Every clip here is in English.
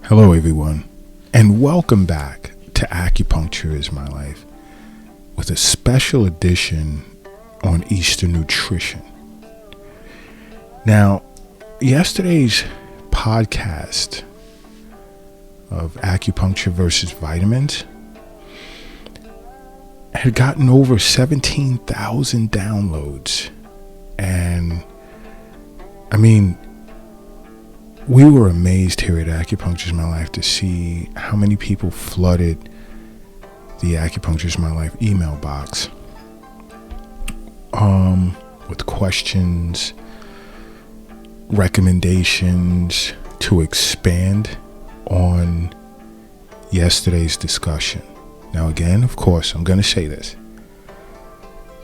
Hello everyone, and welcome back to Acupuncture is My Life with a special edition on Eastern nutrition. Now, yesterday's podcast of acupuncture versus vitamins had gotten over 17,000 downloads, and I mean, we were amazed here at Acupuncture is My Life to see how many people flooded the Acupuncture is My Life email box with questions, recommendations to expand on yesterday's discussion. Now again, of course, I'm going to say this,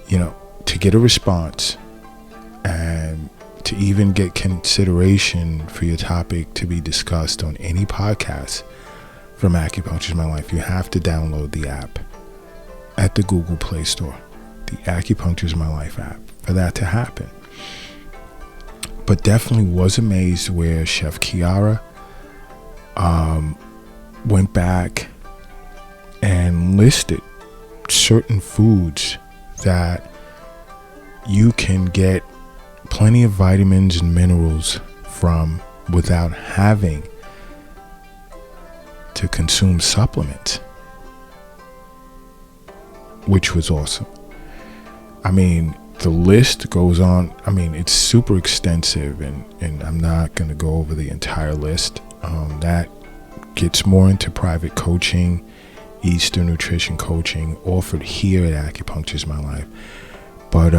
to get a response and to even get consideration for your topic to be discussed on any podcast from Acupuncture is My Life, you have to download the app at the Google Play Store, the Acupuncture is My Life app, for that to happen. But definitely was amazed where Chef Kiara went back and listed certain foods that you can get plenty of vitamins and minerals from without having to consume supplements, which was awesome. I mean, the list goes on. I mean, it's super extensive, and I'm not going to go over the entire list. That gets more into private coaching, Eastern nutrition coaching offered here at Acupuncture is My Life. But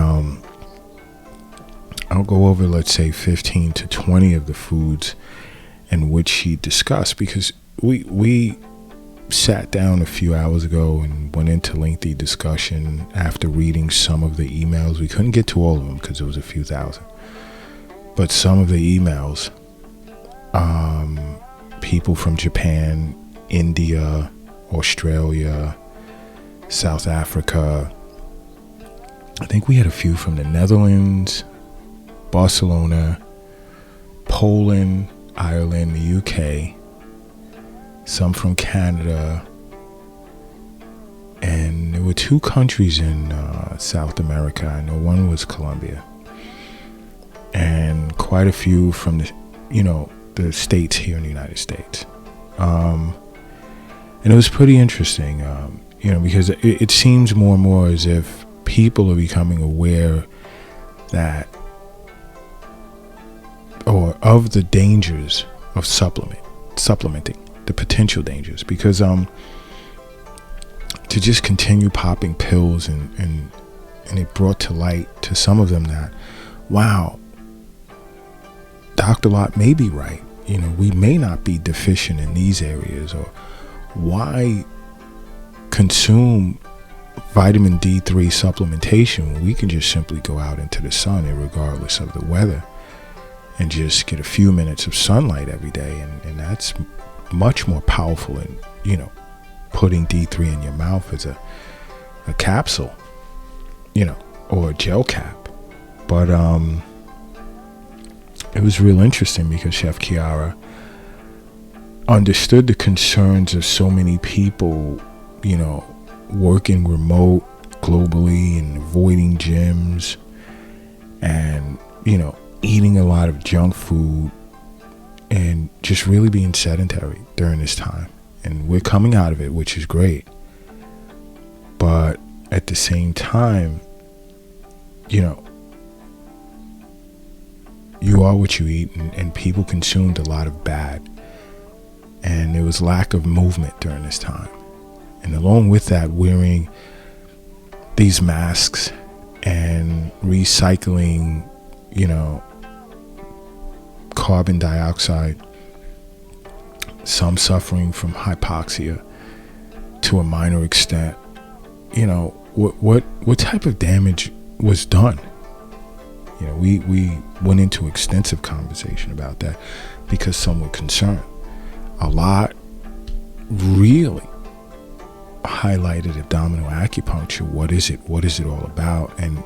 I'll go over, let's say, 15 to 20 of the foods in which she discussed, because we sat down a few hours ago and went into lengthy discussion after reading some of the emails. We couldn't get to all of them because it was a few thousand. But some of the emails, people from Japan, India, Australia, South Africa. I think we had a few from the Netherlands, Barcelona, Poland, Ireland, the UK, some from Canada, and there were two countries in South America. I know one was Colombia, and quite a few from the states here in the United States. And it was pretty interesting, because it seems more and more as if people are becoming aware that, or of the dangers of supplementing, the potential dangers, because to just continue popping pills and it brought to light to some of them that, wow, Dr. Lott may be right. We may not be deficient in these areas, or why consume vitamin D3 supplementation when we can just simply go out into the sun, regardless of the weather, and just get a few minutes of sunlight every day, and that's much more powerful than putting D3 in your mouth as a capsule, or a gel cap. But it was real interesting because Chef Kiara understood the concerns of so many people, working remote globally and avoiding gyms and eating a lot of junk food and just really being sedentary during this time. And we're coming out of it, which is great. But at the same time, you are what you eat, and people consumed a lot of bad. And there was lack of movement during this time. And along with that, wearing these masks and recycling, carbon dioxide, some suffering from hypoxia to a minor extent. What type of damage was done? We went into extensive conversation about that because some were concerned. A lot really highlighted abdominal acupuncture. What is it? What is it all about? And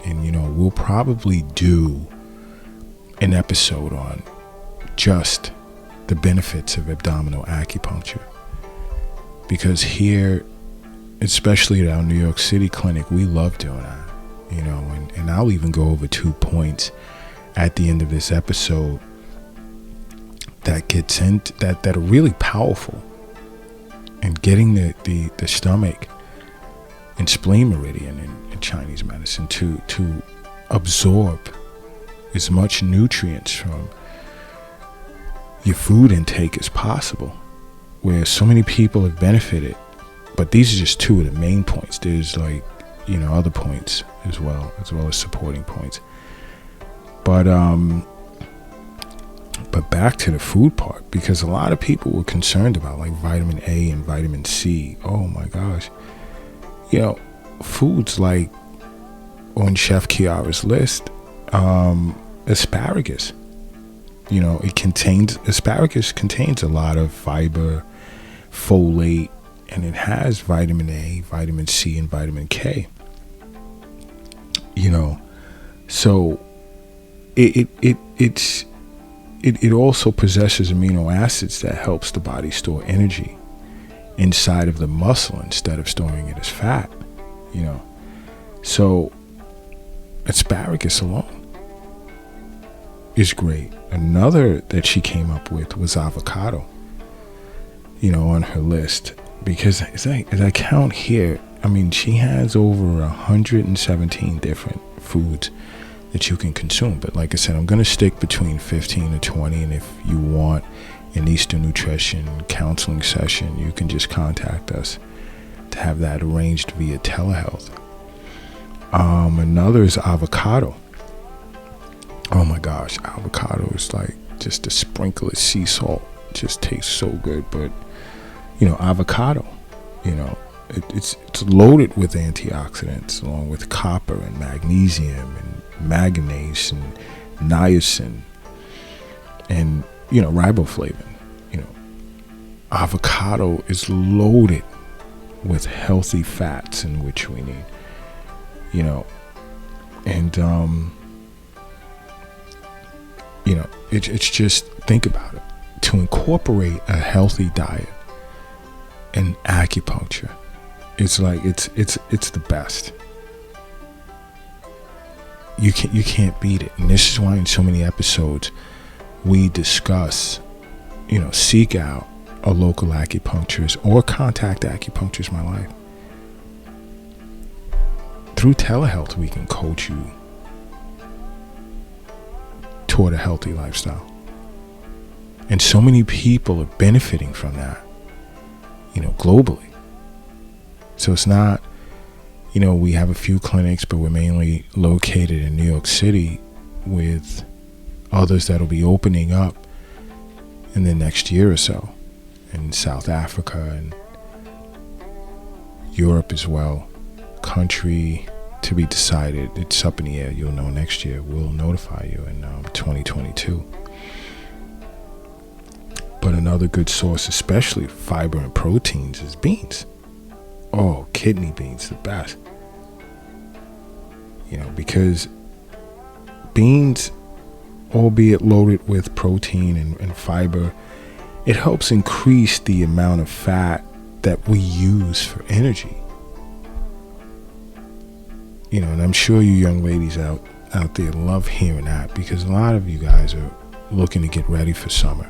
we'll probably do an episode on just the benefits of abdominal acupuncture. Because here, especially at our New York City clinic, we love doing that, you know, and I'll even go over 2 points at the end of this episode that gets into that are really powerful, and getting the stomach and spleen meridian in Chinese medicine to absorb as much nutrients from your food intake as possible, where so many people have benefited. But these are just 2 of the main points. There's like, you know, other points as well as supporting points. But back to the food part, because a lot of people were concerned about like vitamin A and vitamin C. Oh my gosh. You know, foods like on Chef Kiara's list, asparagus. You know, asparagus contains a lot of fiber, folate, and it has vitamin A, vitamin C, and vitamin K. You know, so it also possesses amino acids that helps the body store energy inside of the muscle instead of storing it as fat. You know, so asparagus alone is great. Another that she came up with was avocado, you know, on her list, because as I count here, I mean, she has over 117 different foods that you can consume. But like I said, I'm going to stick between 15 to 20. And if you want an Eastern nutrition counseling session, you can just contact us to have that arranged via telehealth. Another is avocado. Oh my gosh, avocado is like just a sprinkle of sea salt. It just tastes so good. But, you know, avocado, you know, it's loaded with antioxidants, along with copper and magnesium and manganese and niacin and, you know, riboflavin. You know, avocado is loaded with healthy fats, in which we need, you know, and you know, it's just, think about it, to incorporate a healthy diet and acupuncture. It's like it's the best. You can't beat it. And this is why in so many episodes we discuss, you know, seek out a local acupuncturist or contact Acupuncturist My Life. Through telehealth, we can coach you toward a healthy lifestyle. And so many people are benefiting from that, you know, globally. So it's not, you know, we have a few clinics, but we're mainly located in New York City, with others that'll be opening up in the next year or so in South Africa and Europe as well. Country to be decided. It's up in the air. You'll know next year. We'll notify you in 2022. But another good source, especially fiber and proteins, is beans. Oh, kidney beans, the best. You know, because beans, albeit loaded with protein and fiber, it helps increase the amount of fat that we use for energy. You know, and I'm sure you young ladies out there love hearing that, because a lot of you guys are looking to get ready for summer.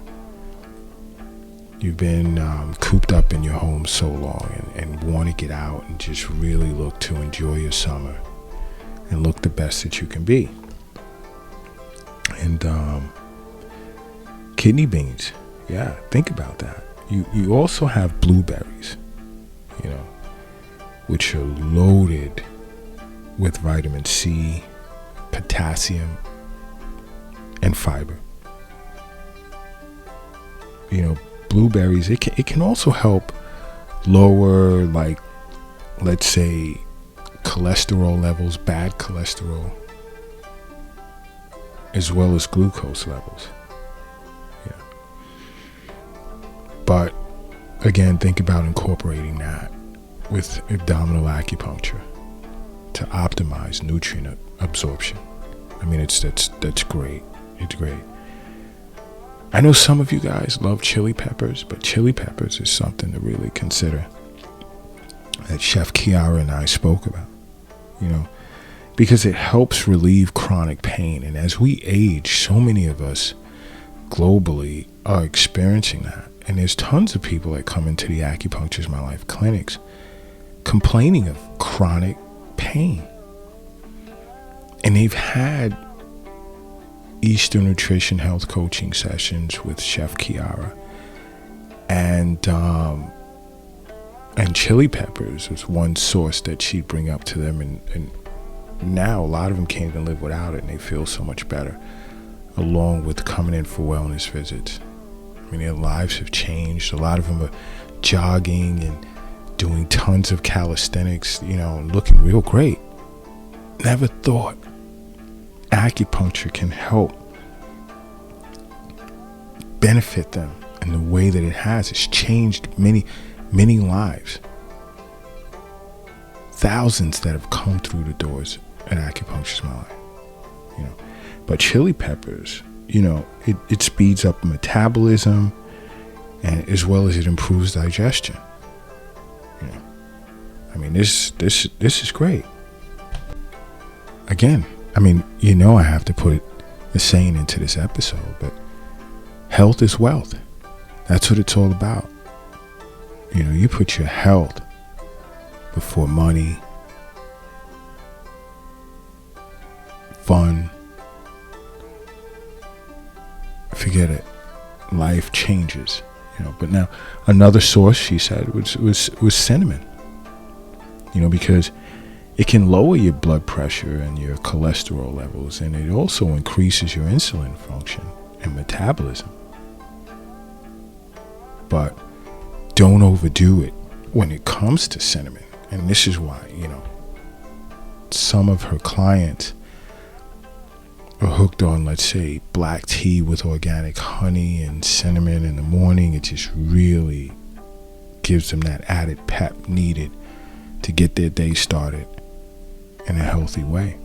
You've been cooped up in your home so long and want to get out and just really look to enjoy your summer and look the best that you can be. And kidney beans, yeah, think about that. You also have blueberries, you know, which are loaded with vitamin C, potassium, and fiber. You know, blueberries, it can also help lower, like, let's say, cholesterol levels, bad cholesterol, as well as glucose levels. Yeah. But again, think about incorporating that with abdominal acupuncture to optimize nutrient absorption. I mean, that's great. It's great. I know some of you guys love chili peppers, but chili peppers is something to really consider that Chef Kiara and I spoke about, because it helps relieve chronic pain. And as we age, so many of us globally are experiencing that. And there's tons of people that come into the Acupuncture is My Life clinics complaining of chronic pain. And they've had Eastern Nutrition Health coaching sessions with Chef Kiara. And chili peppers was one source that she'd bring up to them. And now a lot of them can't even live without it, and they feel so much better, along with coming in for wellness visits. I mean, their lives have changed. A lot of them are jogging and doing tons of calisthenics, and looking real great. Never thought acupuncture can help benefit them in the way that it has. It's changed many, many lives. Thousands that have come through the doors at Acupuncture is My Life. But chili peppers, it speeds up metabolism, and as well as it improves digestion. I mean, this is great. Again, I have to put the saying into this episode, but health is wealth. That's what it's all about. You put your health before money, fun. Forget it. Life changes. But now another source, she said, was cinnamon. Because it can lower your blood pressure and your cholesterol levels, and it also increases your insulin function and metabolism. But don't overdo it when it comes to cinnamon. And this is why, some of her clients are hooked on, let's say, black tea with organic honey and cinnamon in the morning. It just really gives them that added pep needed to get their day started in a healthy way.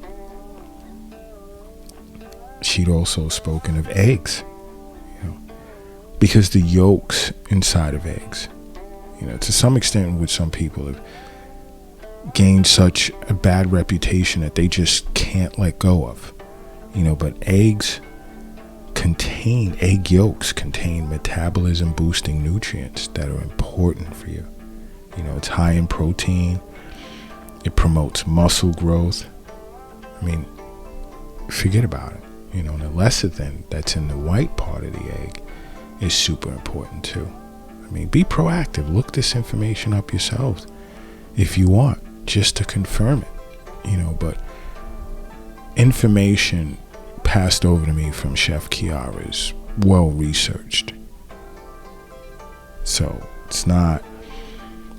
She'd also spoken of eggs, because the yolks inside of eggs, to some extent with some people have gained such a bad reputation that they just can't let go of. But egg yolks contain metabolism boosting nutrients that are important for you. It's high in protein. It promotes muscle growth. Forget about it. The lecithin that's in the white part of the egg is super important too. Be proactive. Look this information up yourselves if you want, just to confirm it. But information passed over to me from Chef Kiara is well researched. So it's not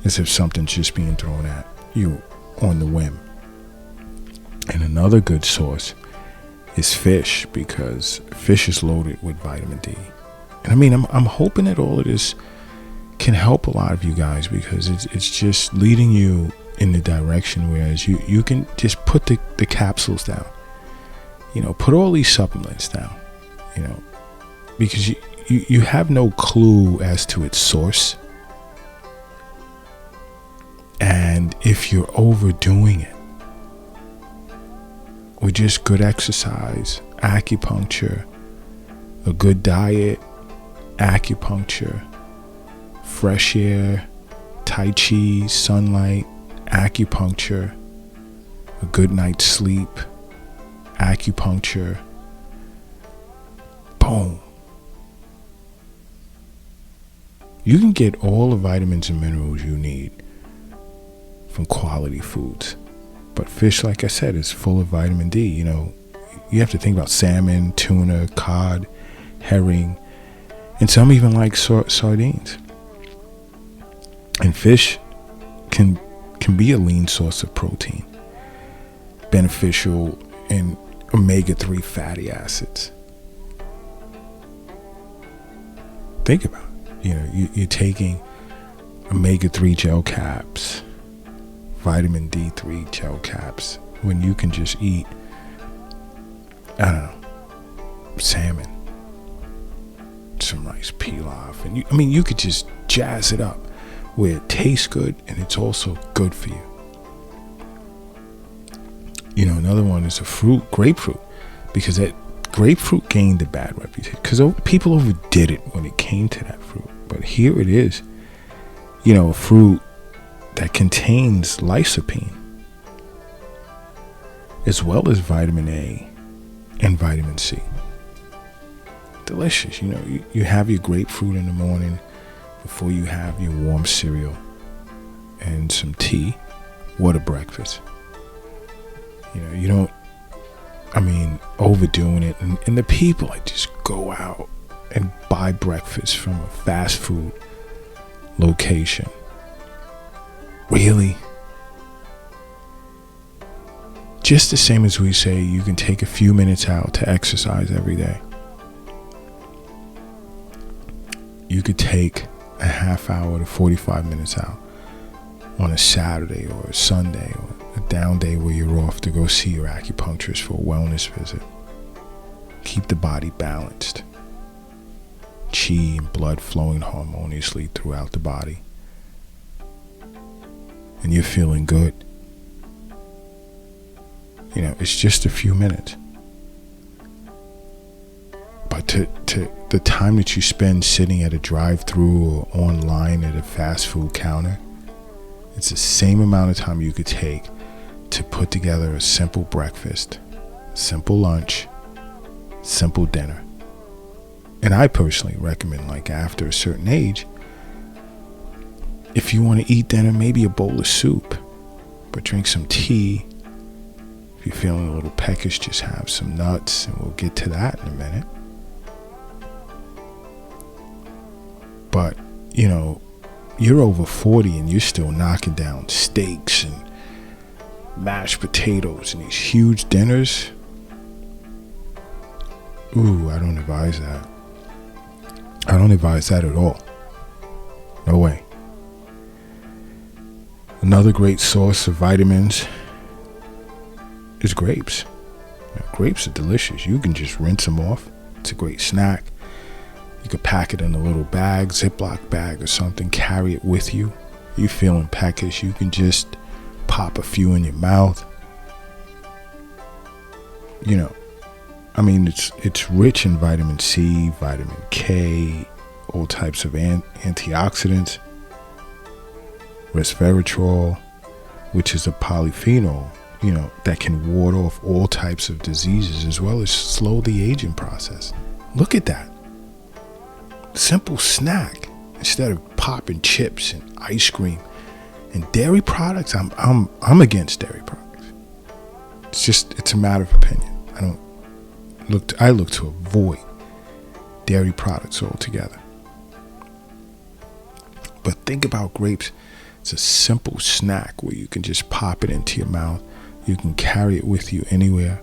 as if something's just being thrown at you on the whim. And another good source is fish, because fish is loaded with vitamin D. And I'm hoping that all of this can help a lot of you guys, because it's just leading you in the direction whereas you can just put the capsules down. Put all these supplements down, because you have no clue as to its source. And if you're overdoing it with just good exercise, acupuncture, a good diet, acupuncture, fresh air, tai chi, sunlight, acupuncture, a good night's sleep, acupuncture, boom. You can get all the vitamins and minerals you need from quality foods. But fish, like I said, is full of vitamin D. You have to think about salmon, tuna, cod, herring, and some even like sardines. And fish can be a lean source of protein, beneficial in omega-3 fatty acids. Think about it. You're taking omega-3 gel caps, vitamin D3 gel caps, when you can just eat, salmon, some rice pilaf, and you could just jazz it up where it tastes good and it's also good for you. Another one is grapefruit, because that grapefruit gained a bad reputation because people overdid it when it came to that fruit. But here it is, a fruit that contains lycopene as well as vitamin A and vitamin C. Delicious. You have your grapefruit in the morning before you have your warm cereal and some tea. What a breakfast. You don't, overdoing it. And the people that just go out and buy breakfast from a fast food location. Really? Just the same as we say you can take a few minutes out to exercise every day. You could take a half hour to 45 minutes out on a Saturday or a Sunday or a down day where you're off to go see your acupuncturist for a wellness visit. Keep the body balanced. Qi and blood flowing harmoniously throughout the body. And you're feeling good. It's just a few minutes. But to the time that you spend sitting at a drive-thru or online at a fast food counter, it's the same amount of time you could take to put together a simple breakfast, simple lunch, simple dinner. And I personally recommend, after a certain age, if you want to eat dinner, maybe a bowl of soup, but drink some tea. If you're feeling a little peckish, just have some nuts, and we'll get to that in a minute. But, you're over 40 and you're still knocking down steaks and mashed potatoes and these huge dinners. Ooh, I don't advise that. I don't advise that at all. No way. Another great source of vitamins is grapes. Grapes are delicious. You can just rinse them off. It's a great snack. You could pack it in a little bag, Ziploc bag or something, carry it with you. You're feeling peckish, you can just pop a few in your mouth. It's rich in vitamin C, vitamin K, all types of antioxidants. Resveratrol, which is a polyphenol, that can ward off all types of diseases as well as slow the aging process. Look at that. Simple snack instead of popping chips and ice cream and dairy products. I'm against dairy products. It's a matter of opinion. I look to avoid dairy products altogether. But think about grapes. It's a simple snack where you can just pop it into your mouth. You can carry it with you anywhere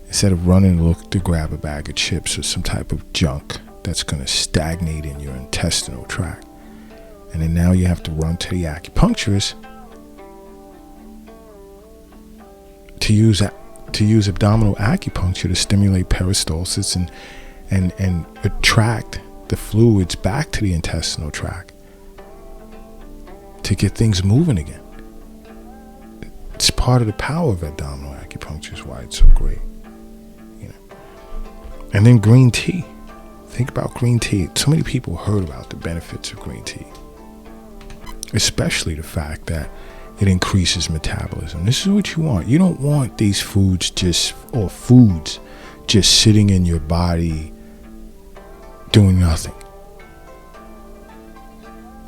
instead of running to grab a bag of chips or some type of junk that's going to stagnate in your intestinal tract. And then now you have to run to the acupuncturist to use abdominal acupuncture to stimulate peristalsis and attract the fluids back to the intestinal tract to get things moving again. It's part of the power of abdominal acupuncture, is why it's so great. And then green tea. Think about green tea. So many people heard about the benefits of green tea, especially the fact that it increases metabolism. This is what you want. You don't want these foods just sitting in your body doing nothing,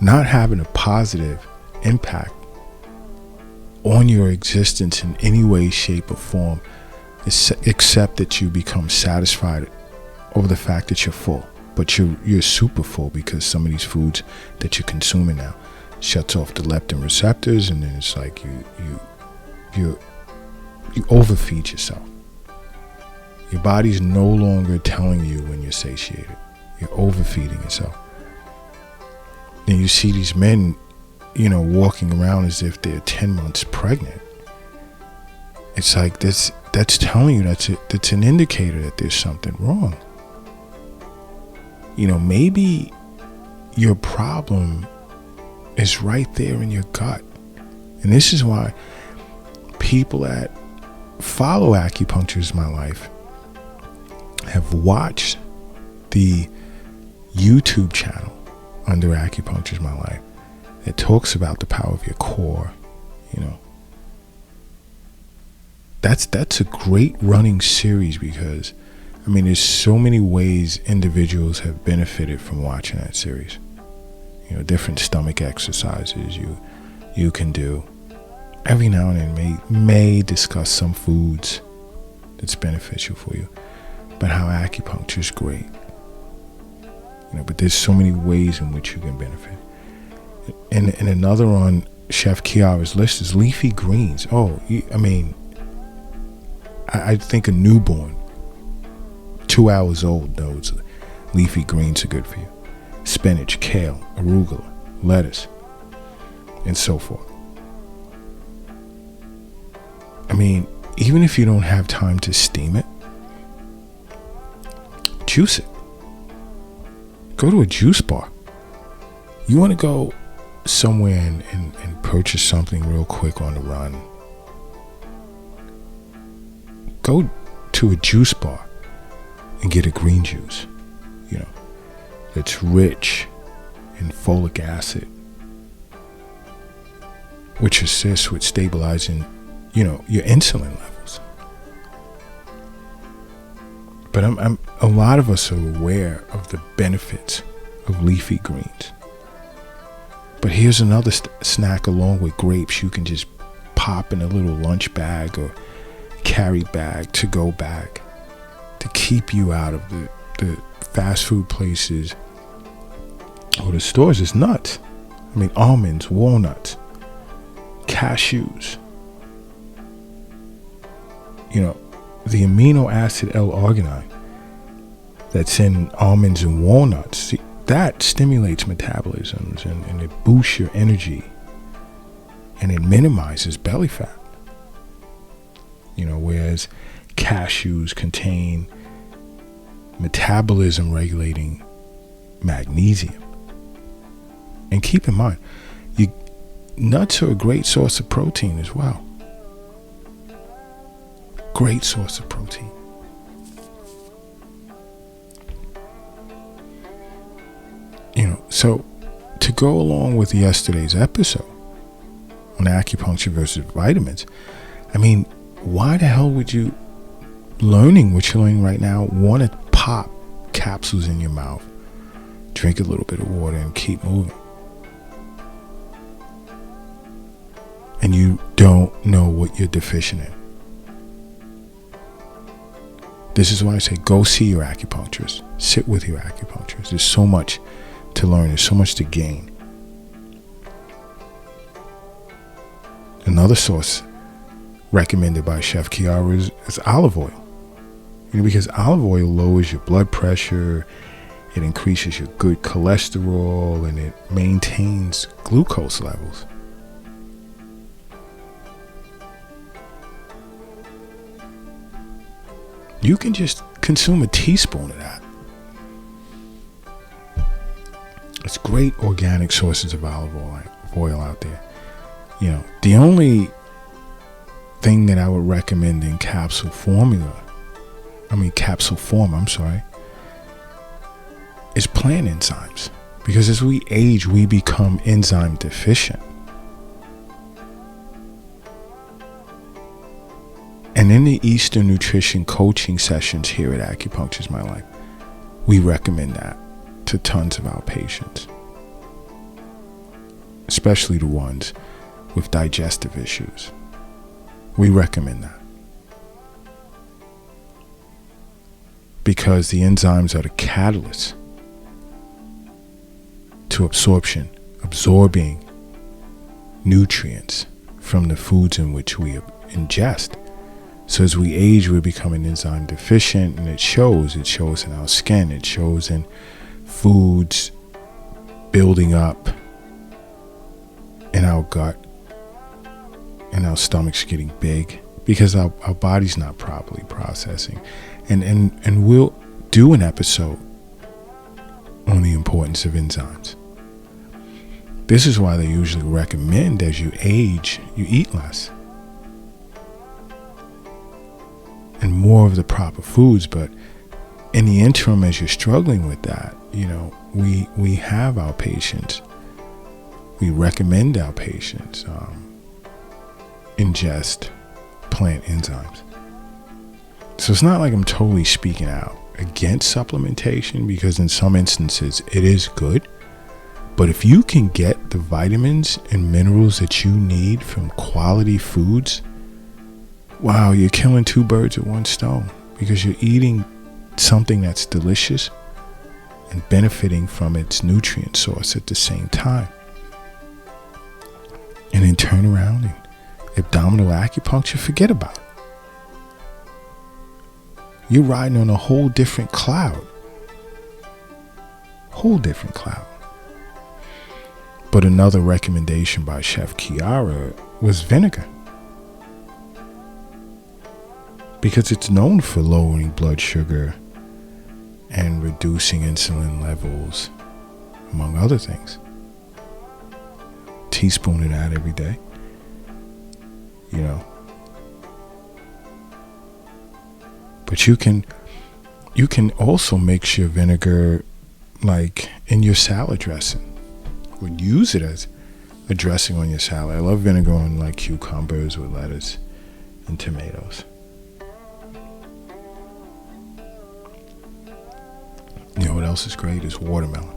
not having a positive impact on your existence in any way, shape, or form, except that you become satisfied over the fact that you're full. But you're super full because some of these foods that you're consuming now shuts off the leptin receptors, and then it's like you overfeed yourself. Your body's no longer telling you when you're satiated. You're overfeeding yourself. Then you see these men, walking around as if they're 10 months pregnant. It's like that's telling you that's an indicator that there's something wrong. maybe your problem is right there in your gut. And this is why people that follow Acupuncture is My Life have watched the YouTube channel under Acupuncture is My Life that talks about the power of your core. That's a great running series, because there's so many ways individuals have benefited from watching that series. Different stomach exercises you can do. Every now and then may discuss some foods that's beneficial for you, but how acupuncture is great. But there's so many ways in which you can benefit. And another on Chef Kiara's list is leafy greens. I think a newborn, 2 hours old, knows leafy greens are good for you. Spinach, kale, arugula, lettuce, and so forth. Even if you don't have time to steam it, juice it. Go to a juice bar. You want to go somewhere and purchase something real quick on the run. Go to a juice bar and get a green juice, that's rich in folic acid, which assists with stabilizing, your insulin levels. But a lot of us are aware of the benefits of leafy greens. But here's another snack along with grapes you can just pop in a little lunch bag or carry bag, to-go bag, to keep you out of the fast food places or the stores. Is nuts. Almonds, walnuts, cashews. The amino acid L-arginine that's in almonds and walnuts, that stimulates metabolisms and it boosts your energy and it minimizes belly fat. Whereas cashews contain metabolism regulating magnesium. And keep in mind, nuts are a great source of protein as well. Great source of protein. So to go along with yesterday's episode on acupuncture versus vitamins, why the hell would you, learning what you're learning right now, want to pop capsules in your mouth, drink a little bit of water, and keep moving? And you don't know what you're deficient in. This is why I say go see your acupuncturist. Sit with your acupuncturist. There's so much to learn. There's so much to gain. Another source recommended by Chef Kiara is olive oil. Because olive oil lowers your blood pressure, it increases your good cholesterol, and it maintains glucose levels. You can just consume a teaspoon of that. It's great organic sources of olive oil out there. The only thing that I would recommend in capsule form, is plant enzymes. Because as we age, we become enzyme deficient. And in the Eastern Nutrition coaching sessions here at Acupuncture is My Life, we recommend that to tons of our patients, especially the ones with digestive issues. We recommend that because the enzymes are the catalyst to absorbing nutrients from the foods in which we ingest. So as we age, we're becoming enzyme deficient, and it shows in our skin, it shows in foods building up in our gut, and our stomachs getting big because our body's not properly processing. And we'll do an episode on the importance of enzymes. This is why they usually recommend as you age, you eat less and more of the proper foods. But in the interim, as you're struggling with that, we have our patients, we recommend our patients ingest plant enzymes. So it's not like I'm totally speaking out against supplementation, because in some instances it is good. But if you can get the vitamins and minerals that you need from quality foods, wow, you're killing two birds with one stone, because you're eating something that's delicious and benefiting from its nutrient source at the same time. And then turn around and abdominal acupuncture, forget about it. You're riding on a whole different cloud. Whole different cloud. But another recommendation by Chef Kiara was vinegar, because it's known for lowering blood sugar and reducing insulin levels, among other things. Teaspoon of that every day. But you can also mix your vinegar like in your salad dressing. Would use it as a dressing on your salad. I love vinegar on like cucumbers with lettuce and tomatoes. You know what else is great is watermelon,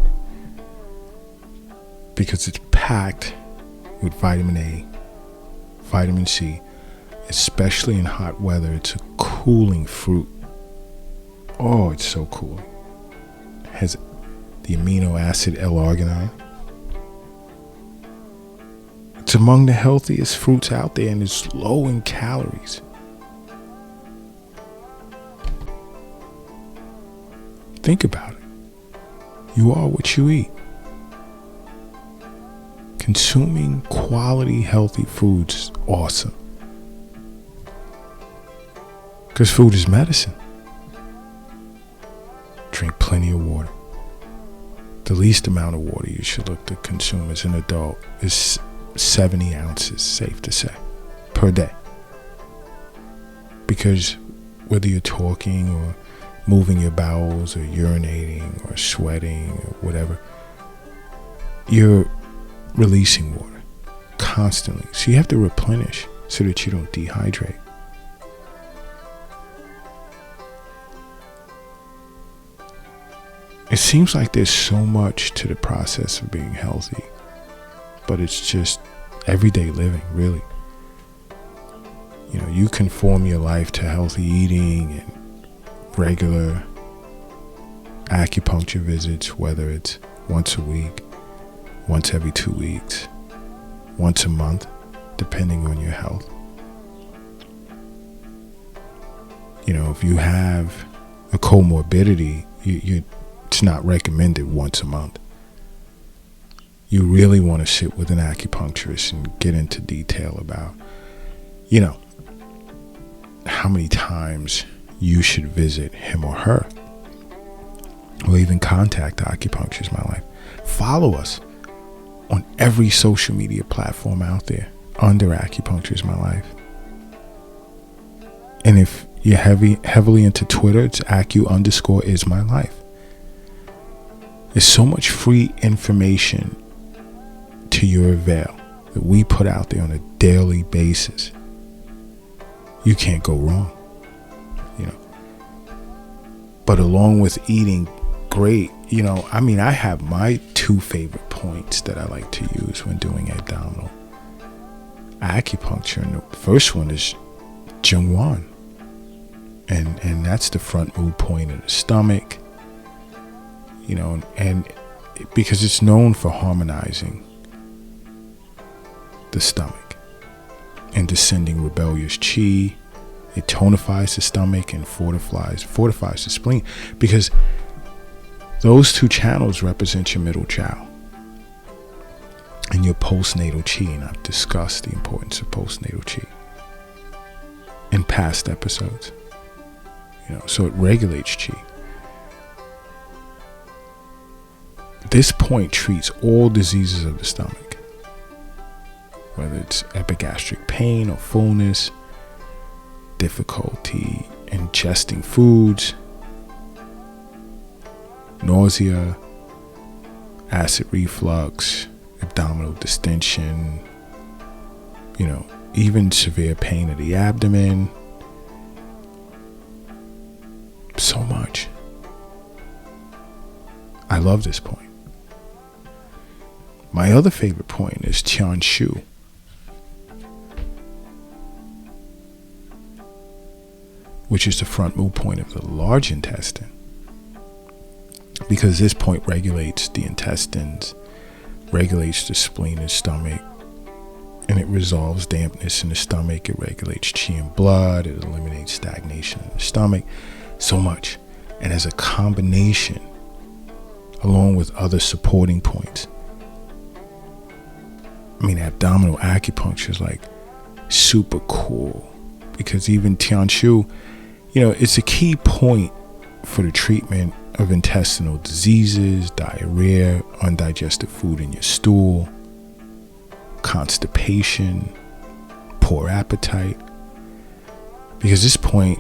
because it's packed with vitamin A, vitamin C, especially in hot weather. It's a cooling fruit. Oh, it's so cool. It has the amino acid L-arginine. It's among the healthiest fruits out there, and it's low in calories. Think about it. You are what you eat. Consuming quality, healthy foods is awesome. Because food is medicine. Drink plenty of water. The least amount of water you should look to consume as an adult is 70 ounces, safe to say, per day. Because whether you're talking or moving your bowels or urinating or sweating or whatever, you're releasing water constantly. So you have to replenish so that you don't dehydrate. It seems like there's so much to the process of being healthy, but it's just everyday living, really. You conform your life to healthy eating and regular acupuncture visits, whether it's once a week, once every 2 weeks, once a month, depending on your health. If you have a comorbidity, it's not recommended once a month. You really want to sit with an acupuncturist and get into detail about, how many times you should visit him or her, or even contact Acupuncture Is My Life. Follow us on every social media platform out there under Acupuncture Is My Life. And if you're heavily into Twitter, it's Acu_is_my_life. There's so much free information to your avail that we put out there on a daily basis. You can't go wrong, But along with eating great, I have my two favorite points that I like to use when doing abdominal acupuncture. And the first one is Jungwan. And that's the front mood point of the stomach, and because it's known for harmonizing the stomach and descending rebellious chi. It tonifies the stomach and fortifies the spleen, because those two channels represent your middle jiao and your postnatal chi. And I've discussed the importance of postnatal chi in past episodes. So it regulates chi. This point treats all diseases of the stomach, whether it's epigastric pain or fullness, difficulty ingesting foods, nausea, acid reflux, abdominal distension, even severe pain of the abdomen. So much. I love this point. My other favorite point is Tianshu. Which is the front move point of the large intestine. Because this point regulates the intestines, regulates the spleen and stomach, and it resolves dampness in the stomach. It regulates chi and blood. It eliminates stagnation in the stomach. So much. And as a combination, along with other supporting points, abdominal acupuncture is like super cool, because even Tianshu, it's a key point for the treatment of intestinal diseases, diarrhea, undigested food in your stool, constipation, poor appetite, because this point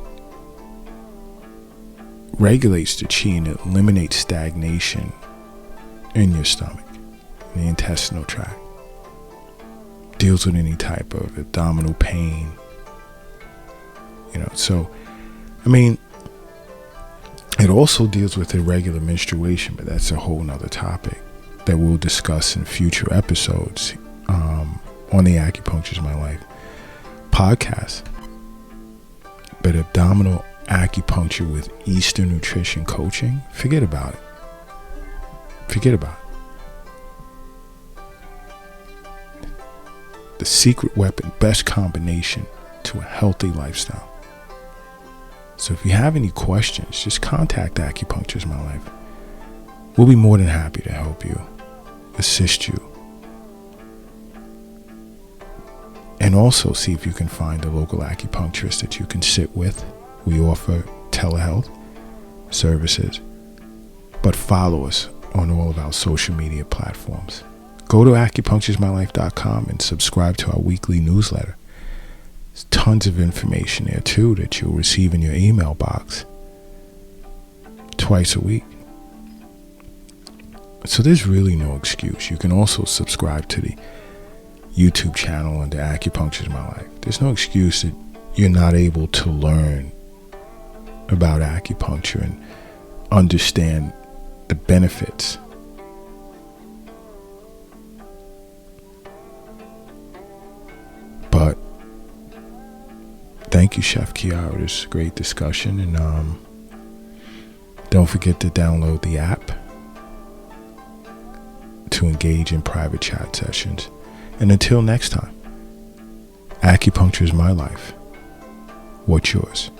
regulates the chi and it eliminates stagnation in your stomach, in the intestinal tract. Deals with any type of abdominal pain, it also deals with irregular menstruation, but that's a whole nother topic that we'll discuss in future episodes on the Acupuncture is My Life podcast. But abdominal acupuncture with Eastern nutrition coaching, forget about it. The secret weapon, best combination to a healthy lifestyle. So if you have any questions, just contact Acupuncture is My Life. We'll be more than happy to help you, assist you, and also see if you can find a local acupuncturist that you can sit with. We offer telehealth services, but follow us on all of our social media platforms. Go to acupuncturesmylife.com and subscribe to our weekly newsletter. There's tons of information there too that you'll receive in your email box twice a week. So there's really no excuse. You can also subscribe to the YouTube channel under Acupuncture is My Life. There's no excuse that you're not able to learn about acupuncture and understand the benefits. But thank you, Chef Kiara. This is a great discussion, and don't forget to download the app to engage in private chat sessions. And until next time, Acupuncture is My Life. What's yours?